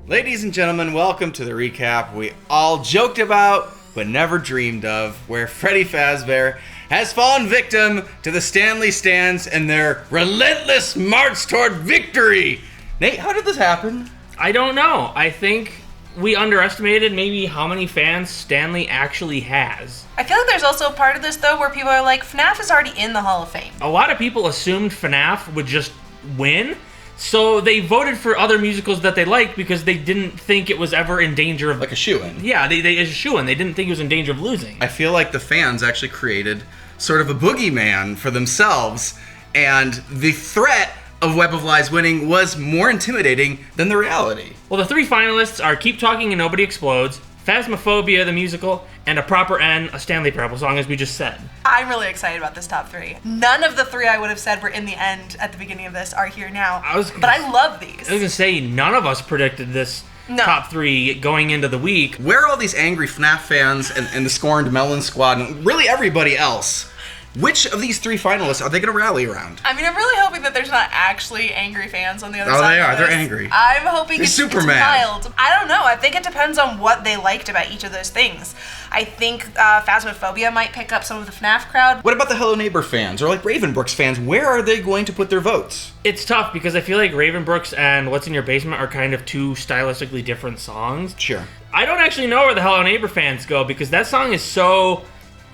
Ladies and gentlemen, welcome to the recap we all joked about but never dreamed of, where Freddy Fazbear has fallen victim to the Stanley stands and their relentless march toward victory. Nate, how did this happen? I don't know. I think we underestimated maybe how many fans Stanley actually has. I feel like there's also a part of this, though, where people are like, FNAF is already in the Hall of Fame. A lot of people assumed FNAF would just win, so they voted for other musicals that they liked because they didn't think it was ever in danger of... Like a shoo-in. Yeah, they as a shoo-in. They didn't think it was in danger of losing. I feel like the fans actually created sort of a boogeyman for themselves, and the threat of Web of Lies winning was more intimidating than the reality. Well, the three finalists are Keep Talking and Nobody Explodes, Phasmophobia the Musical, and A Proper End, a Stanley Parable song, as we just said. I'm really excited about this top three. None of the three I would have said were in the end at the beginning of this are here now. But I love these. I was going to say, none of us predicted this top three going into the week. Where are all these angry FNAF fans and the scorned Melon Squad and really everybody else? Which of these three finalists are they going to rally around? I mean, I'm really hoping that there's not actually angry fans on the other side. Oh, they of are. this. They're angry. I'm hoping it's super mad. mild. I don't know. I think it depends on what they liked about each of those things. I think Phasmophobia might pick up some of the FNAF crowd. What about the Hello Neighbor fans or like Ravenbrooks fans? Where are they going to put their votes? It's tough because I feel like Ravenbrooks and What's in Your Basement are kind of two stylistically different songs. Sure. I don't actually know where the Hello Neighbor fans go because that song is so...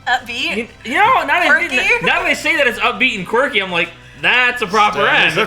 upbeat? Now that I say that it's upbeat and quirky, I'm like, that's a proper end. So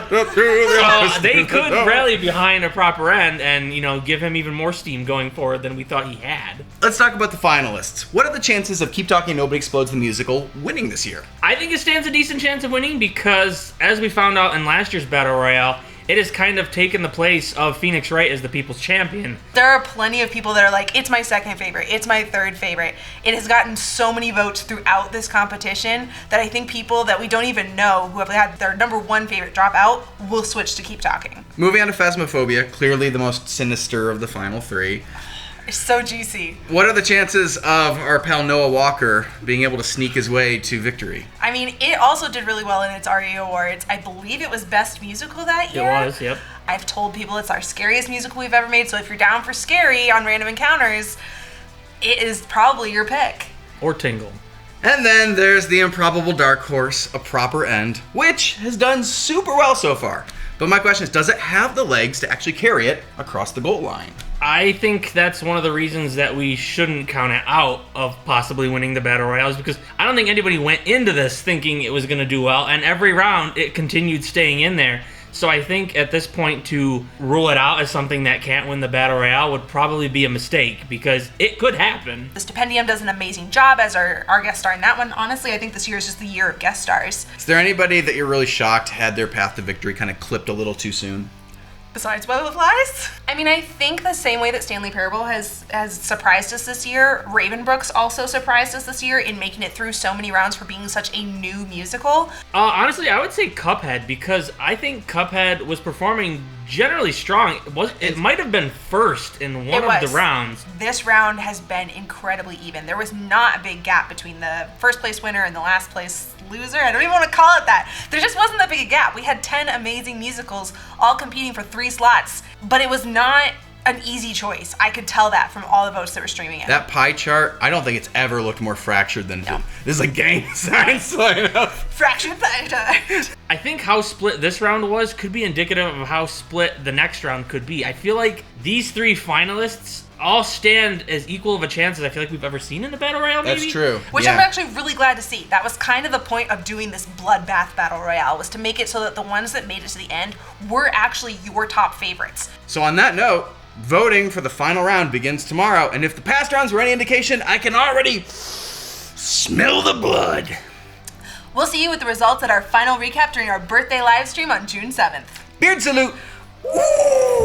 they could rally behind A Proper End and, give him even more steam going forward than we thought he had. Let's talk about the finalists. What are the chances of Keep Talking Nobody Explodes the Musical winning this year? I think it stands a decent chance of winning because, as we found out in last year's Battle Royale, it has kind of taken the place of Phoenix Wright as the people's champion. There are plenty of people that are like, it's my second favorite, it's my third favorite. It has gotten so many votes throughout this competition that I think people that we don't even know who have had their number one favorite drop out will switch to Keep Talking. Moving on to Phasmophobia, clearly the most sinister of the final three. It's so juicy. What are the chances of our pal Noah Walker being able to sneak his way to victory? I mean, it also did really well in its RE Awards. I believe it was Best Musical that year. It was, yep. I've told people it's our scariest musical we've ever made, so if you're down for scary on Random Encounters, it is probably your pick. Or Tingle. And then there's the improbable dark horse, A Proper End, which has done super well so far. But my question is, does it have the legs to actually carry it across the goal line? I think that's one of the reasons that we shouldn't count it out of possibly winning the Battle Royales, because I don't think anybody went into this thinking it was going to do well, and every round it continued staying in there. So I think at this point to rule it out as something that can't win the Battle Royale would probably be a mistake, because it could happen. The Stipendium does an amazing job as our guest star in that one. Honestly, I think this year is just the year of guest stars. Is there anybody that you're really shocked had their path to victory kind of clipped a little too soon? Besides Web of Lies? I mean, I think the same way that Stanley Parable has surprised us this year, Ravenbrooks also surprised us this year in making it through so many rounds for being such a new musical. Honestly, I would say Cuphead, because I think Cuphead was performing generally strong. It might have been first in one of the rounds. This round has been incredibly even. There was not a big gap between the first place winner and the last place loser. I don't even want to call it that. There just wasn't that big a gap. We had 10 amazing musicals all competing for 3 slots, but it was not an easy choice. I could tell that from all the votes that were streaming in. That pie chart, I don't think it's ever looked more fractured than this is a gang signs lineup. Fractured pie chart. I think how split this round was could be indicative of how split the next round could be. I feel like these three finalists all stand as equal of a chance as I feel like we've ever seen in a Battle Royale, maybe? That's true. Which I'm actually really glad to see. That was kind of the point of doing this bloodbath Battle Royale, was to make it so that the ones that made it to the end were actually your top favorites. So on that note, voting for the final round begins tomorrow, and if the past rounds were any indication, I can already smell the blood. We'll see you with the results at our final recap during our birthday live stream on June 7th. Beard salute. Ooh.